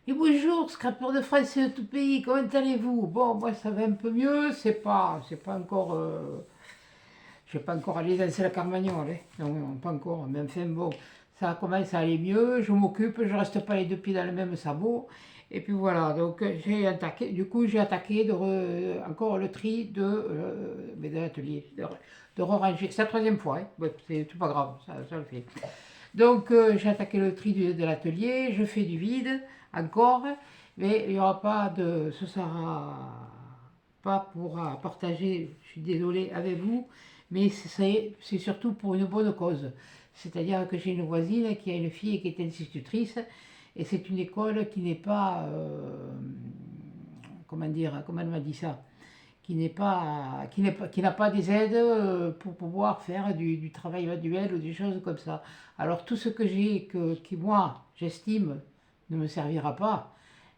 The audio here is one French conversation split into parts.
Et bonjour, scrapeur de France et de tout pays, comment allez-vous? Bon, moi ça va un peu mieux, c'est pas encore, je vais pas encore aller danser la Carmagnole, hein. Non, non, pas encore, mais enfin bon, ça commence à aller mieux, je m'occupe, je reste pas les deux pieds dans le même sabot, et puis voilà, donc j'ai attaqué encore le tri mais de l'atelier, de re-ranger, c'est la troisième fois, hein. Ouais, c'est pas grave, ça le fait. Donc j'ai attaqué le tri de l'atelier, je fais du vide encore, mais il n'y aura pas de. Ce sera pas pour partager, je suis désolée, avec vous, mais c'est surtout pour une bonne cause. C'est-à-dire que j'ai une voisine qui a une fille qui est institutrice, et c'est une école qui n'est pas. Comment dire, comment elle m'a dit ça? Qui n'a pas des aides pour pouvoir faire du travail manuel ou des choses comme ça. Alors tout ce que j'ai qui moi j'estime ne me servira pas,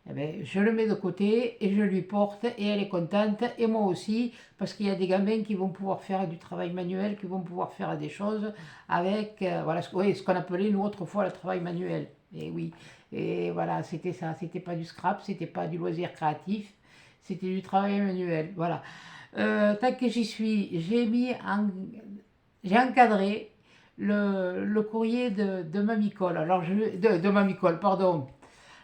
eh ben, je le mets de côté et je lui porte et elle est contente et moi aussi parce qu'il y a des gamins qui vont pouvoir faire du travail manuel, qui vont pouvoir faire des choses avec voilà oui, ce qu'on appelait nous autrefois le travail manuel. Et oui, et voilà, c'était ça, c'était pas du scrap, c'était pas du loisir créatif, c'était du travail manuel. Voilà. Tant que j'y suis, j'ai encadré le courrier de Mamicole. Alors de Mamicole, pardon.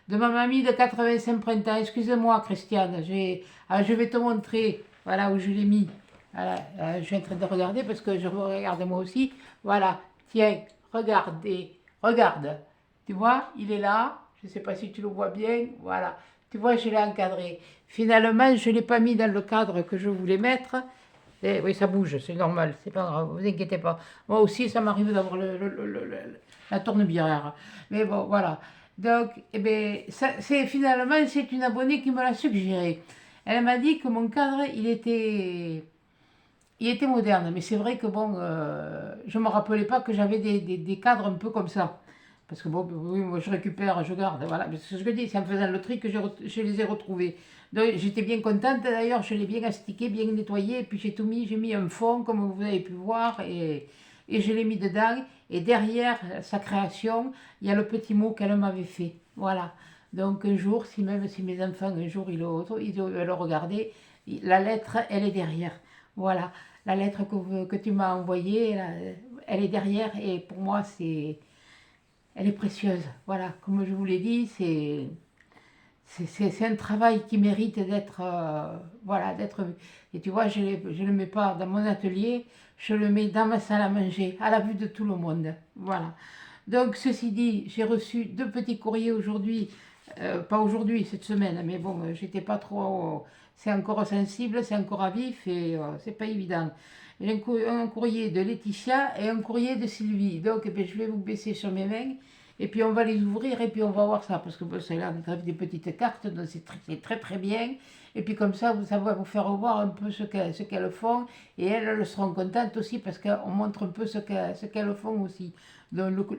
De ma mamie de 85 printemps. Excusez-moi, Christiane. Je vais te montrer. Voilà où je l'ai mis. Voilà, je suis en train de regarder parce que je regarde moi aussi. Voilà. Tiens, regardez. Regarde. Tu vois, il est là. Je ne sais pas si tu le vois bien. Voilà. Tu vois, je l'ai encadré. Finalement, je ne l'ai pas mis dans le cadre que je voulais mettre. Oui, ça bouge, c'est normal, c'est pas grave, vous inquiétez pas. Moi aussi, ça m'arrive d'avoir la tournebière. Mais bon, voilà. Donc, eh ben, finalement, c'est une abonnée qui me l'a suggéré. Elle m'a dit que mon cadre, il était moderne. Mais c'est vrai que bon, je me rappelais pas que j'avais des cadres un peu comme ça. Parce que bon, oui, moi je récupère, je garde, voilà. Mais c'est ce que je dis, c'est en faisant le tri que je les ai retrouvés. Donc j'étais bien contente, d'ailleurs, je l'ai bien astiqué, bien nettoyé, et puis j'ai mis un fond, comme vous avez pu voir, et je l'ai mis dedans. Et derrière sa création, il y a le petit mot qu'elle m'avait fait. Voilà. Donc un jour, même si mes enfants, un jour, ils le regarder, la lettre, elle est derrière. Voilà. La lettre que tu m'as envoyée, elle est derrière, et pour moi, elle est précieuse. Voilà, comme je vous l'ai dit, c'est un travail qui mérite d'être voilà, d'être vu. Et tu vois, je ne le mets pas dans mon atelier, je le mets dans ma salle à manger, à la vue de tout le monde. Voilà. Donc, ceci dit, j'ai reçu deux petits courriers aujourd'hui, pas aujourd'hui, cette semaine, mais bon, j'étais pas trop. C'est encore sensible, c'est encore à vif et c'est pas évident. J'ai un courrier de Laetitia et un courrier de Sylvie. Donc, eh ben, je vais vous baisser sur mes mains et puis on va les ouvrir et puis on va voir ça parce que bon, c'est là des petites cartes, donc c'est très très bien. Et puis comme ça va vous faire voir un peu ce qu'elles font et elles seront contentes aussi parce qu'on montre un peu ce qu'elles font aussi. Donc,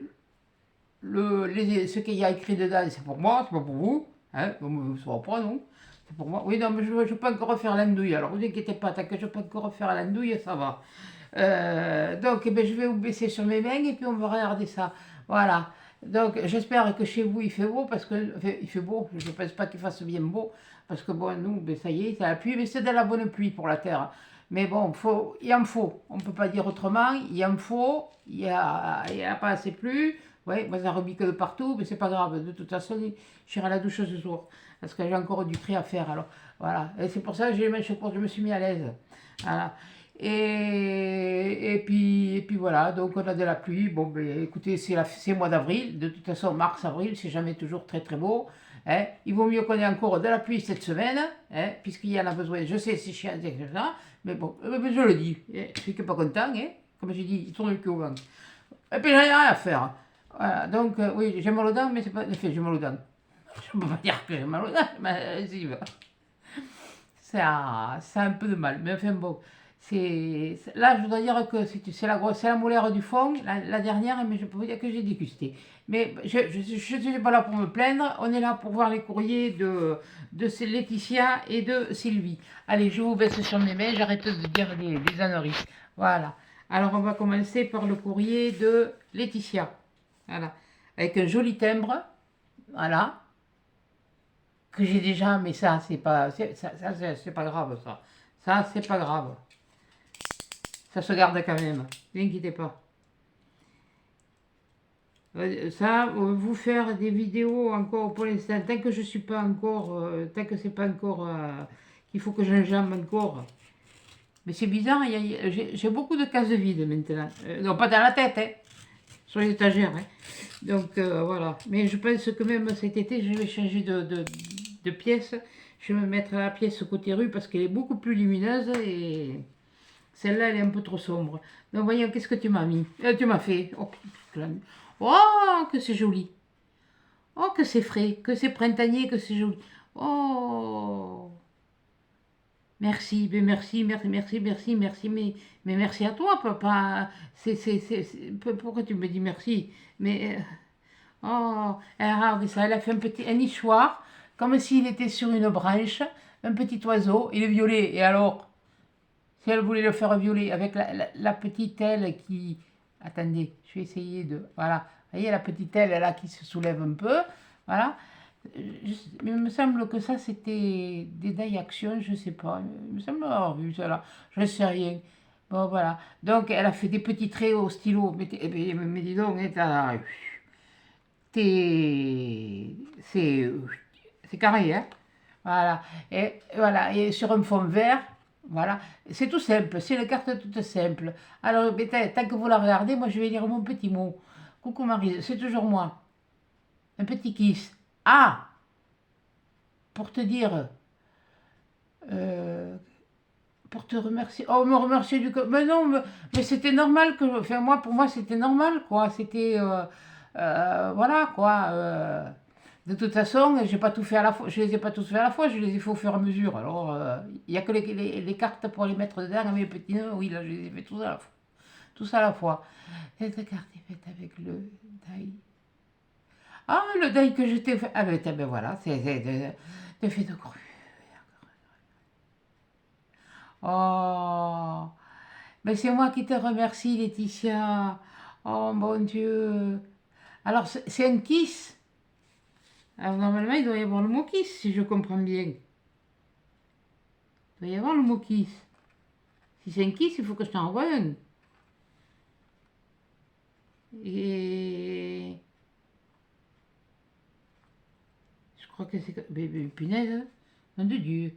ce qu'il y a écrit dedans, c'est pour moi, c'est pas pour vous. Hein, ne saurez pas, non. C'est pour moi. Oui, non, mais je ne peux pas encore refaire l'andouille. Alors, vous inquiétez pas, tant que je peux encore refaire l'andouille, ça va. Donc, eh ben, je vais vous baisser sur mes mains et puis on va regarder ça. Voilà. Donc, j'espère que chez vous, il fait beau, parce que, enfin, il fait beau. Je ne pense pas qu'il fasse bien beau, parce que, bon, nous, ben, ça y est, c'est la pluie, mais c'est de la bonne pluie pour la terre. Mais bon, il en faut. On ne peut pas dire autrement. Il en faut. Il y a pas assez plu. Oui, moi ça rebique de partout, mais c'est pas grave. De toute façon, j'irai à la douche ce soir. Parce que j'ai encore du tri à faire. Alors, voilà. Et c'est pour ça que j'ai les mains courtes, je me suis mis à l'aise. Voilà. Et puis voilà, donc on a de la pluie. Bon, ben écoutez, c'est le mois d'avril. De toute façon, mars, avril, c'est jamais toujours très très beau. Hein. Il vaut mieux qu'on ait encore de la pluie cette semaine, hein, puisqu'il y en a besoin. Je sais, c'est chiant, etc. Mais bon, je le dis. Hein, celui qui n'est pas content, hein, comme j'ai dit, il tourne le cul au vent. Et puis j'en ai rien à faire. Voilà, donc oui, j'ai mal aux dents, mais c'est pas. Enfin, j'ai mal aux dents. Je ne peux pas dire que j'ai mal aux dents, mais si, ça a un peu de mal. Mais enfin bon, là, je dois dire que c'est la molaire du fond, la dernière, mais je peux vous dire que j'ai dégusté. Mais je ne suis pas là pour me plaindre, on est là pour voir les courriers de Laetitia et de Sylvie. Allez, je vous baisse sur mes mains, j'arrête de dire des âneries. Voilà. Alors, on va commencer par le courrier de Laetitia. Voilà. Avec un joli timbre. Voilà. que j'ai déjà, mais ça, c'est pas, c'est pas grave, ça. Ça, c'est pas grave. Ça se garde quand même, ne vous inquiétez pas. Ça, vous faire des vidéos encore pour l'instant, tant que je suis pas encore, tant que c'est pas encore, qu'il faut que j'enjambe encore. Mais c'est bizarre, j'ai beaucoup de cases vides maintenant. Non, pas dans la tête, hein, sur les étagères. Hein. Donc voilà. Mais je pense que même cet été, je vais changer de pièce. Je vais me mettre à la pièce côté rue parce qu'elle est beaucoup plus lumineuse et celle-là, elle est un peu trop sombre. Donc voyons, qu'est-ce que tu m'as mis? Tu m'as fait. Oh, oh, que c'est joli. Oh, que c'est frais, que c'est printanier, que c'est joli. Oh, merci, mais merci, merci, merci, merci, merci, mais merci à toi, papa. Pourquoi tu me dis merci? Mais, oh, regarde ça, elle a fait un nichoir, comme s'il était sur une branche, un petit oiseau, il est violet. Et alors, si elle voulait le faire violet, avec la petite aile qui... Attendez, je vais essayer de... Voilà, vous voyez la petite aile là qui se soulève un peu, voilà. Il me semble que ça c'était des die action, je sais pas. Il me semble avoir vu ça là, je ne sais rien. Bon voilà. Donc elle a fait des petits traits au stylo. Mais dis donc, hein, c'est carré, hein. Voilà. Et voilà. Et sur un fond vert, voilà. C'est tout simple. C'est une carte toute simple. Alors, tant que vous la regardez, moi je vais lire mon petit mot. Coucou Marie, c'est toujours moi. Un petit kiss. Ah! Pour te dire, euh, pour te remercier. Oh, me remercier du... Mais non, mais c'était normal que... Enfin, moi, pour moi, c'était normal, quoi. C'était... voilà, quoi. De toute façon, j'ai pas tout fait à la fois. Je les ai pas tous fait à la fois, je les ai fait au fur et à mesure. Alors, il n'y a que les cartes pour les mettre dedans, mes petits nœuds. Oui, là, je les ai fait tous à la fois. Tous à la fois. Cette carte est faite avec le die. Ah, le die que je t'ai fait. Ah, ben voilà, c'est de fait de cru. Oh, mais c'est moi qui te remercie, Laetitia. Oh, mon Dieu. Alors, c'est un kiss. Alors, normalement, il doit y avoir le mot kiss, si je comprends bien. Il doit y avoir le mot kiss. Si c'est un kiss, il faut que je t'en envoie un. Et... Je crois que c'est... Mais punaise, nom de Dieu.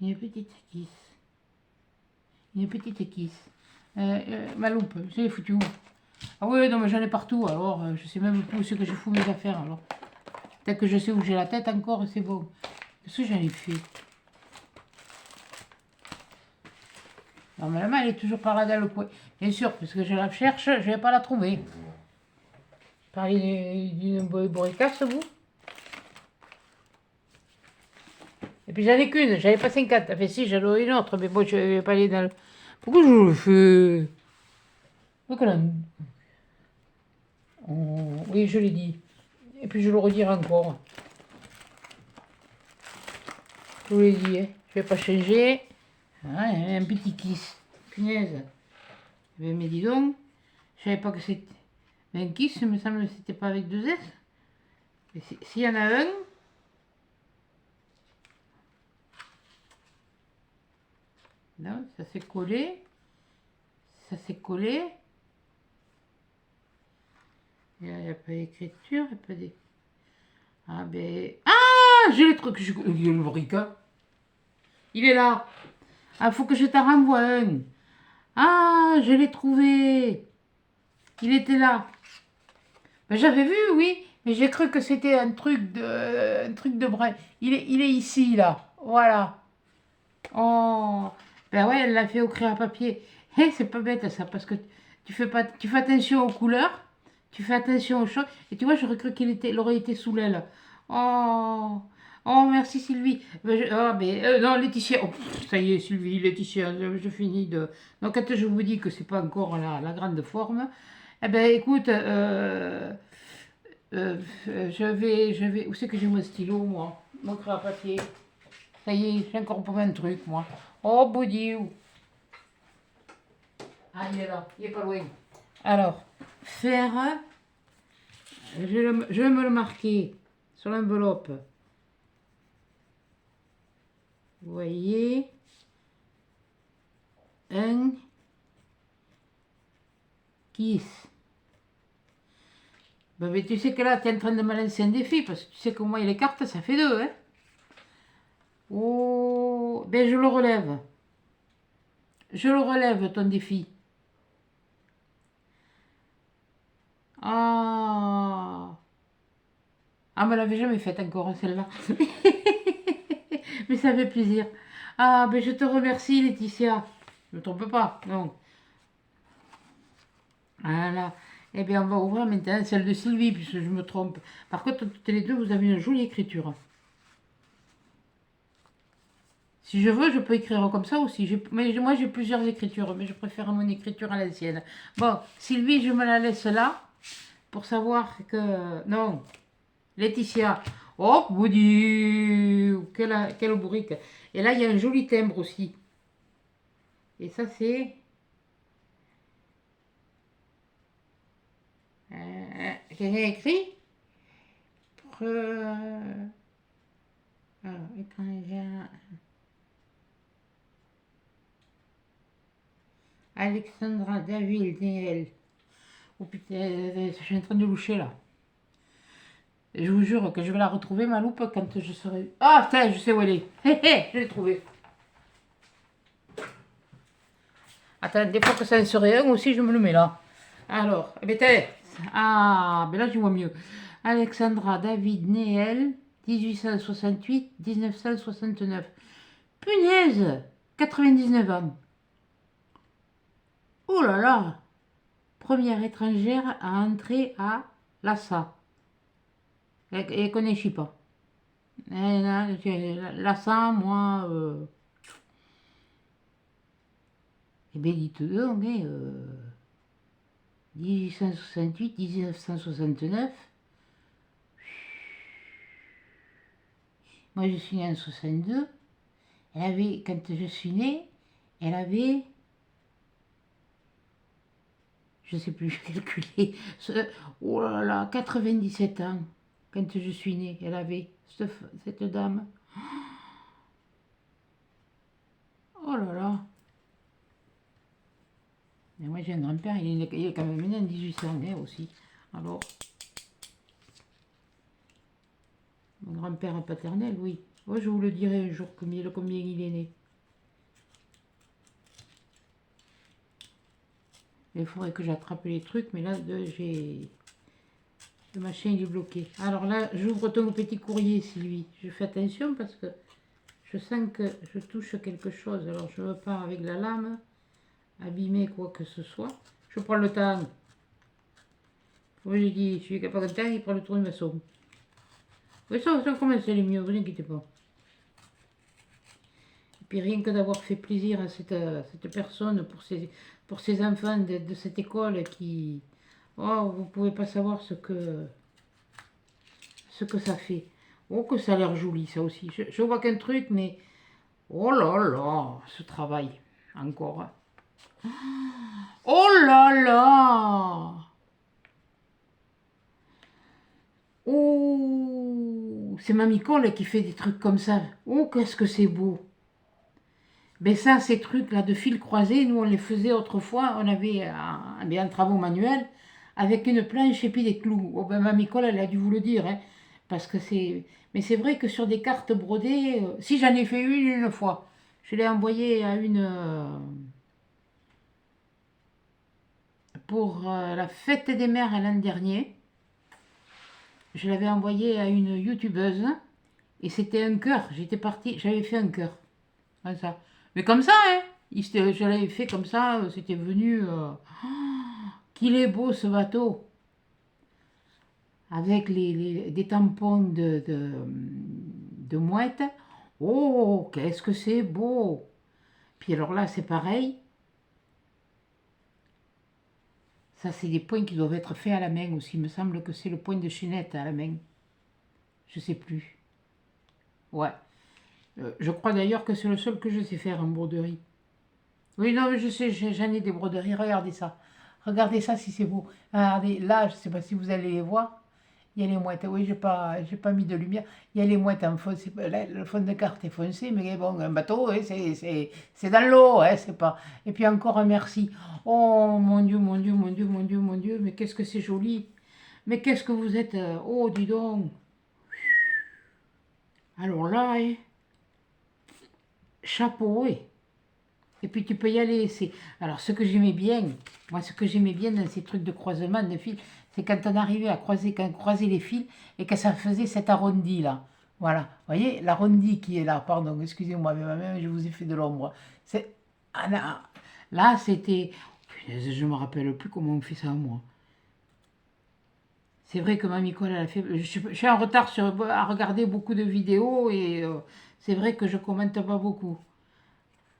Une petite kiss. Une petite kiss. Ma loupe, je l'ai foutue où? Ah oui, non, mais j'en ai partout, alors je sais même plus où c'est que je fous mes affaires, alors. Peut-être que je sais où j'ai la tête encore, c'est bon. Qu'est-ce que j'en ai fait? Normalement, elle est toujours par là dans le coin. Bien sûr, parce que je la cherche, je ne vais pas la trouver. Parlez d'une bourricasse, vous? Et puis j'en ai qu'une, j'avais pas 50. Enfin si, j'en ai une autre, mais bon, je vais pas aller dans le... Pourquoi je le fais? Oui, je l'ai dit. Et puis je le redirai encore. Je vous l'ai dit, hein. Je vais pas changer. Ah, un petit kiss. Punaise. Mais dis donc, je savais pas que c'était... Mais un kiss, il me semble que c'était pas avec deux S. Mais s'il y en a un... Non, ça s'est collé. Ça s'est collé. Il n'y a pas d'écriture, il n'y a pas des... Ah ben... Ah, j'ai les trucs. Le brica. Il est là. Ah, faut que je t'en renvoie un. Ah, je l'ai trouvé. Il était là. Ben, j'avais vu, oui, mais j'ai cru que c'était un truc de brin. Il est ici, là. Voilà. Oh, ben ouais, elle l'a fait au crayon à papier. Hé, c'est pas bête ça, parce que tu fais attention aux couleurs, tu fais attention aux choses, et tu vois, j'aurais cru il aurait été sous l'aile. Oh, oh, merci Sylvie. Non, Laetitia, oh, ça y est, Sylvie, Laetitia, je finis de. Donc, quand je vous dis que c'est pas encore la grande forme, eh ben, écoute, je vais. Où c'est que j'ai mon stylo, moi? Mon crayon à papier. Ça y est, j'ai encore pas un truc, moi. Oh, Boudiou. Ah, il est là, il est pas loin. Alors, faire Je vais me le marquer sur l'enveloppe. Vous voyez, un kiss. Ben, mais tu sais que là, tu es en train de me lancer un défi, parce que tu sais que moi, les cartes, ça fait deux. Hein. Oh, ben je le relève. Je le relève, ton défi. Ah, ah, me l'avait jamais faite encore, celle-là. Mais ça fait plaisir. Ah, ben je te remercie, Laetitia. Je ne me trompe pas, non. Voilà. Eh bien, on va ouvrir maintenant celle de Sylvie, puisque je me trompe. Par contre, toutes les deux, vous avez une jolie écriture. Si je veux, je peux écrire comme ça aussi. Mais moi, j'ai plusieurs écritures, mais je préfère mon écriture à l'ancienne. Bon, Sylvie, je me la laisse là, pour savoir que... Non, Laetitia. Oh, Boudi, quelle bourrique. Et là, il y a un joli timbre aussi. Et ça, c'est... quelqu'un a écrit pour... alors, étrangère... Alexandra David DL. Oh putain, je suis en train de loucher là. Et je vous jure que je vais la retrouver, ma loupe, quand je serai... Ah, putain, je sais où elle est. Hé, hé, je l'ai trouvée. Attends, des fois que ça en serait un aussi, je me le mets là. Alors, eh bien, ah, ben là, je vois mieux. Alexandra David Néel, 1868-1969. Punaise, 99 ans. Oh là là, première étrangère à entrer à Lhasa. Elle ne connaît pas. Lhasa, moi... Eh bien, dites donc, hein, 1868-1969. Moi, je suis née en 62. Elle avait, quand je suis née, elle avait, je ne sais plus, j'ai calculé, oh là là, 97 ans. Quand je suis née, elle avait, cette dame. Oh là là. Mais moi, j'ai un grand-père, il est quand même né en 1800 hein, aussi. Alors, mon grand-père paternel, oui. Moi, je vous le dirai un jour combien il est né. Il faudrait que j'attrape les trucs, mais là, j'ai... Le machin, il est bloqué. Alors là, j'ouvre ton petit courrier, Sylvie. Je fais attention parce que je sens que je touche quelque chose. Alors, je ne veux pas, avec la lame, abîmer quoi que ce soit. Je prends le temps. Moi, j'ai dit, je suis capable de temps, il prend le tour de maçon. Oui, ça commence à aller mieux, vous inquiétez pas. Et puis, rien que d'avoir fait plaisir à cette personne pour ses enfants de cette école qui... Oh, vous pouvez pas savoir ce que ça fait. Oh, que ça a l'air joli, ça aussi. Je vois qu'un truc, mais... Oh là là, ce travail. Encore. Oh là là. Oh, c'est Mamie Cole qui fait des trucs comme ça. Oh, qu'est-ce que c'est beau. Ben ça, ces trucs-là de fil croisé, nous, on les faisait autrefois. On avait un travaux manuels avec une planche et puis des clous. Oh, ben, Mamie Cole, elle a dû vous le dire, hein, parce que c'est... Mais c'est vrai que sur des cartes brodées, si j'en ai fait une fois, je l'ai envoyée à une... pour la fête des mères l'an dernier. Je l'avais envoyée à une youtubeuse et c'était un cœur. J'étais partie, j'avais fait un cœur. Comme ça. Mais comme ça, hein. Je l'avais fait comme ça, c'était venu... qu'il est beau ce bateau. Avec des tampons de mouette. Oh, qu'est-ce que c'est beau. Puis alors là, c'est pareil. Ça, c'est des points qui doivent être faits à la main aussi. Il me semble que c'est le point de chaînette à la main. Je sais plus. Ouais. Je crois d'ailleurs que c'est le seul que je sais faire en broderie. Oui, non, mais je sais, j'en ai des broderies. Regardez ça. Regardez ça si c'est beau. Regardez, là, je ne sais pas si vous allez les voir. Il y a les mouettes, oui, j'ai pas mis de lumière. Il y a les mouettes en fond, le fond de carte est foncé, mais bon, un bateau, hein, c'est dans l'eau, hein, c'est pas. Et puis encore un merci. Oh mon Dieu, mon Dieu, mon Dieu, mon Dieu, mon Dieu, mais qu'est-ce que c'est joli. Mais qu'est-ce que vous êtes. Oh, dis donc. Alors là, hein, chapeau, oui. Et puis tu peux y aller. Alors ce que j'aimais bien, moi ce que j'aimais bien dans ces trucs de croisement de fils, c'est quand on arrivait à croiser, quand on croisait les fils et que ça faisait cet arrondi là. Voilà. Vous voyez, l'arrondi qui est là, pardon, excusez-moi, mais même je vous ai fait de l'ombre. C'est. Ah, là, c'était. Punaise, je me rappelle plus comment on fait ça moi. C'est vrai que Mamie Cole, elle a fait. Je suis en retard à regarder beaucoup de vidéos et c'est vrai que je commente pas beaucoup.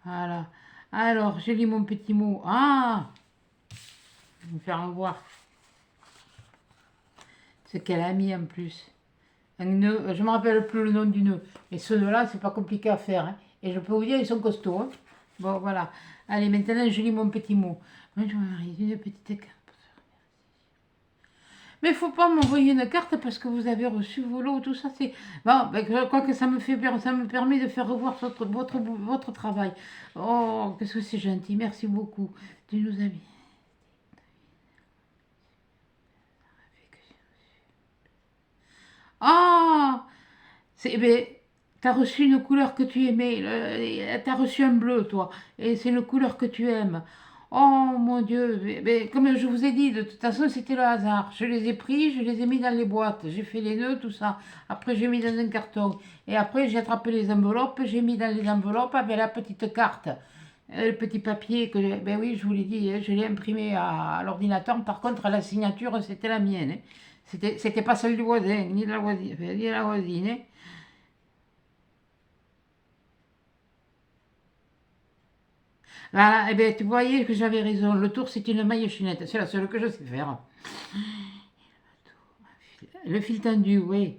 Voilà. Alors, je lis mon petit mot. Ah, je vais me faire voir ce qu'elle a mis en plus. Un nœud, je ne me rappelle plus le nom du nœud. Mais ce nœud-là, c'est pas compliqué à faire, hein. Et je peux vous dire, ils sont costauds, hein. Bon, voilà. Allez, maintenant, je lis mon petit mot. Moi, je m'arrive une petite carte. Mais il ne faut pas m'envoyer une carte parce que vous avez reçu vos lots, tout ça. C'est bon, ben, je crois que ça me fait bien, ça me permet de faire revoir votre travail. Oh, qu'est-ce que c'est gentil. Merci beaucoup. Tu nous as mis. Ah, c'est, ben, t'as reçu une couleur que tu aimais. T'as reçu un bleu, toi. Et c'est une couleur que tu aimes. Oh mon Dieu, mais comme je vous ai dit, de toute façon, c'était le hasard. Je les ai pris, je les ai mis dans les boîtes. J'ai fait les nœuds, tout ça. Après, j'ai mis dans un carton. Et après, j'ai attrapé les enveloppes. J'ai mis dans les enveloppes avec la petite carte. Le petit papier que, ben oui, je vous l'ai dit, hein, je l'ai imprimé à l'ordinateur. Par contre, la signature, c'était la mienne, hein. C'était pas celle du voisin, ni de la voisine, enfin, ni de la voisine, hein. Voilà, eh bien, tu voyais que j'avais raison. Le tour, c'est une maille chinette. C'est la seule que je sais faire. Le fil tendu, oui.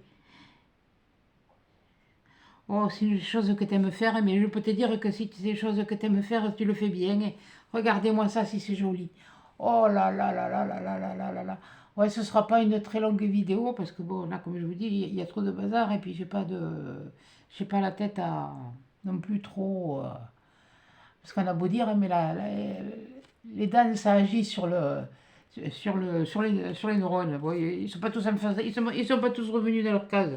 Oh, c'est une chose que tu aimes faire, mais je peux te dire que si c'est une chose que tu aimes faire, tu le fais bien, hein. Regardez-moi ça, si c'est joli. Oh là là là là là là là là là là. Ouais, ce sera pas une très longue vidéo parce que bon, là, comme je vous dis, il y a trop de bazar et puis j'ai pas la tête à non plus trop. Parce qu'on a beau dire, hein, mais les dents, ça agit sur les neurones. Bon, ils sont pas tous en phase, ils sont pas tous revenus dans leur case.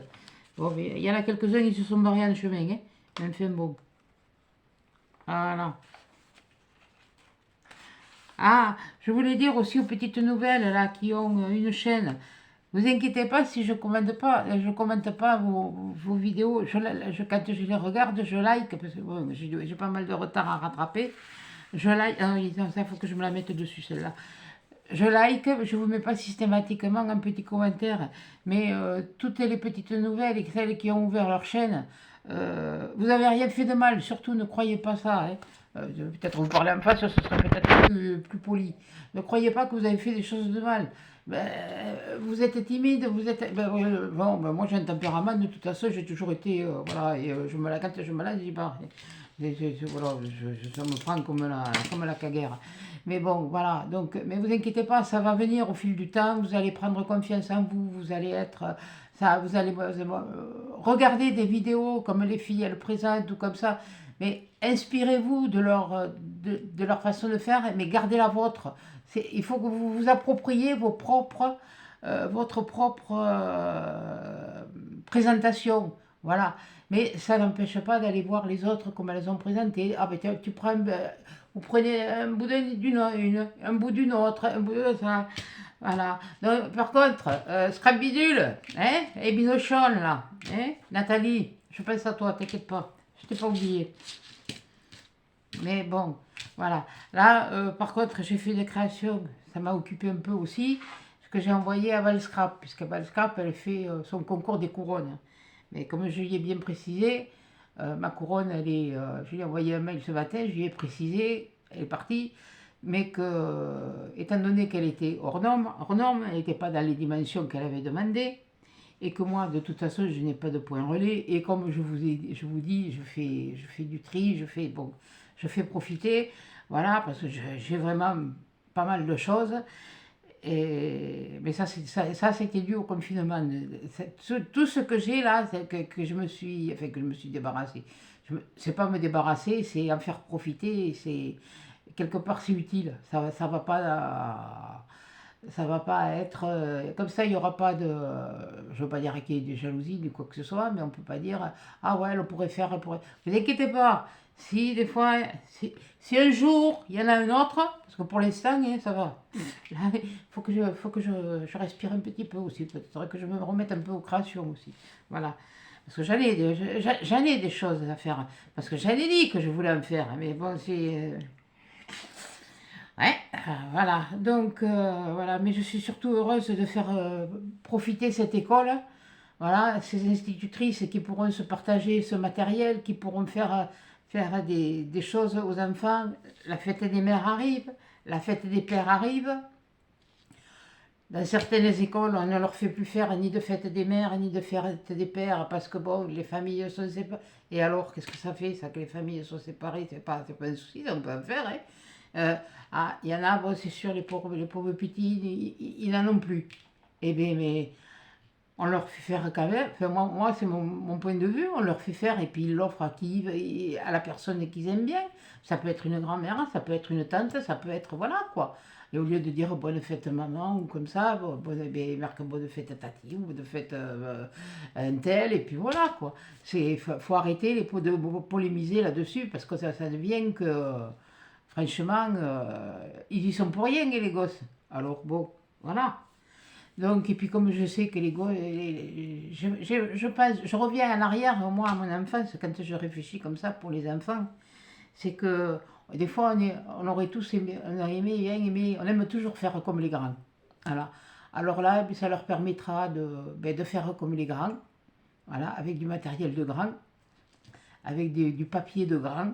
Bon, mais il y en a quelques-uns qui se sont barrés en chemin, hein. Mais enfin bon. Voilà. Ah, je voulais dire aussi aux petites nouvelles là qui ont une chaîne. Vous inquiétez pas si je commente pas vos vidéos. Quand je les regarde, je like parce que bon, j'ai pas mal de retard à rattraper. Je like. Ah oui, non, ça faut que je me la mette dessus celle-là. Je like, je vous mets pas systématiquement un petit commentaire, mais toutes les petites nouvelles et celles qui ont ouvert leur chaîne, vous avez rien fait de mal. Surtout ne croyez pas ça, hein. Peut-être vous parler en face, ce serait peut-être plus poli. Ne croyez pas que vous avez fait des choses de mal. Ben, vous êtes timide, vous êtes. Ben, bon, ben, moi j'ai un tempérament, de toute façon j'ai toujours été. Voilà, et quand je me lance, j'y pars. Voilà, ça me prend comme la caguère. Mais bon, voilà. Donc, mais vous inquiétez pas, ça va venir au fil du temps. Vous allez prendre confiance en vous. Vous allez être. Ça, vous allez regarder des vidéos comme les filles elles présentent ou comme ça. Mais inspirez-vous de leur façon de faire, mais gardez la vôtre. Il faut que vous vous appropriez votre propre présentation. Voilà. Mais ça n'empêche pas d'aller voir les autres comme elles ont présenté. Ah ben vous prenez un bout un bout d'une autre, un bout de ça. Voilà. Donc, par contre, Scrapbidule, hein, et Binochon là, hein, Nathalie, je pense à toi, t'inquiète pas, je t'ai pas oublié. Mais bon, voilà. Là, par contre, j'ai fait des créations, ça m'a occupé un peu aussi, ce que j'ai envoyé à Valscrap, puisque Valscrap, elle fait son concours des couronnes. Mais comme je lui ai bien précisé, ma couronne, je lui ai envoyé un mail ce matin, je lui ai précisé, elle est partie, mais que, étant donné qu'elle était hors norme, elle n'était pas dans les dimensions qu'elle avait demandées, et que moi, de toute façon, je n'ai pas de point relais, et comme je vous dis, je fais du tri, bon, je fais profiter, voilà, parce que j'ai vraiment pas mal de choses, Mais ça c'était dû au confinement. Tout ce que j'ai là, c'est que je me suis, enfin, que je me suis débarrassé. C'est pas me débarrasser, c'est en faire profiter. C'est quelque part c'est utile. Ça va pas être comme ça. Il y aura pas de, je veux pas dire qu'il y ait des jalousies ni quoi que ce soit, mais on peut pas dire ah ouais, on pourrait faire, on pourrait. Ne vous inquiétez pas. Si des fois, si un jour il y en a un autre, parce que pour l'instant hein, ça va. Là, il faut que je respire un petit peu aussi. Peut-être que je me remette un peu aux créations aussi. Voilà. Parce que j'en ai des choses à faire. Parce que j'avais dit que je voulais en faire. Mais bon, c'est. Ouais, voilà. Donc, voilà. Mais je suis surtout heureuse de faire profiter cette école. Voilà, ces institutrices qui pourront se partager ce matériel, qui pourront faire des choses aux enfants. La fête des mères arrive, la fête des pères arrive. Dans certaines écoles, on ne leur fait plus faire ni de fête des mères, ni de fête des pères, parce que bon, les familles sont séparées. Et alors, qu'est-ce que ça fait, ça, que les familles sont séparées? C'est pas un souci, on peut en faire, hein. Il y en a, bon, c'est sûr, les pauvres petits, ils n'en ont plus. Eh bien, mais on leur fait faire quand même, enfin, moi c'est mon point de vue, on leur fait faire et puis ils l'offrent à la personne qu'ils aiment bien. Ça peut être une grand-mère, ça peut être une tante, ça peut être, voilà quoi. Et au lieu de dire bonne fête maman ou comme ça, eh bien, marque bonne fête tati ou bonne fête un tel, et puis voilà quoi. Faut arrêter de polémiser là-dessus parce que ça devient que, franchement, ils y sont pour rien les gosses. Alors bon, voilà. Donc, et puis comme je sais que les gosses, je pense, je reviens en arrière, moi, à mon enfance, quand je réfléchis comme ça pour les enfants, c'est que des fois, on aurait tous aimé, on a aimé, bien aimé, on aime toujours faire comme les grands. Voilà. Alors là, ça leur permettra de faire comme les grands, voilà, avec du matériel de grands, avec du papier de grands,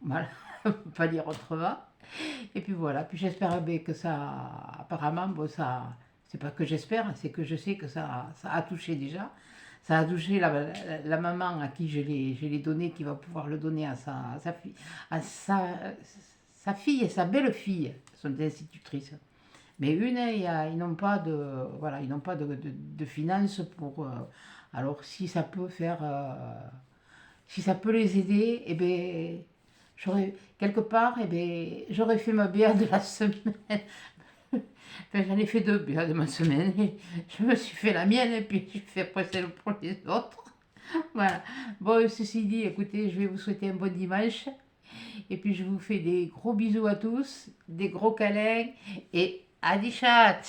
voilà, on peut pas dire autrement. Et puis voilà, puis j'espère bien que ça, apparemment, bon, ça, c'est pas que j'espère, c'est que je sais que ça a touché déjà. Ça a touché la maman à qui je l'ai donné, qui va pouvoir le donner à sa fille, à sa fille et sa belle-fille, sont institutrices. Mais une, ils n'ont pas de, voilà, ils n'ont pas de finances pour. Alors si ça peut faire, si ça peut les aider, eh bien, quelque part, eh bien, j'aurais fait ma BA de la semaine. Enfin, j'en ai fait deux BA de ma semaine. Je me suis fait la mienne et puis je fais après celle pour les autres. Voilà. Bon, ceci dit, écoutez, je vais vous souhaiter un bon dimanche. Et puis je vous fais des gros bisous à tous, des gros câlins et à des chats.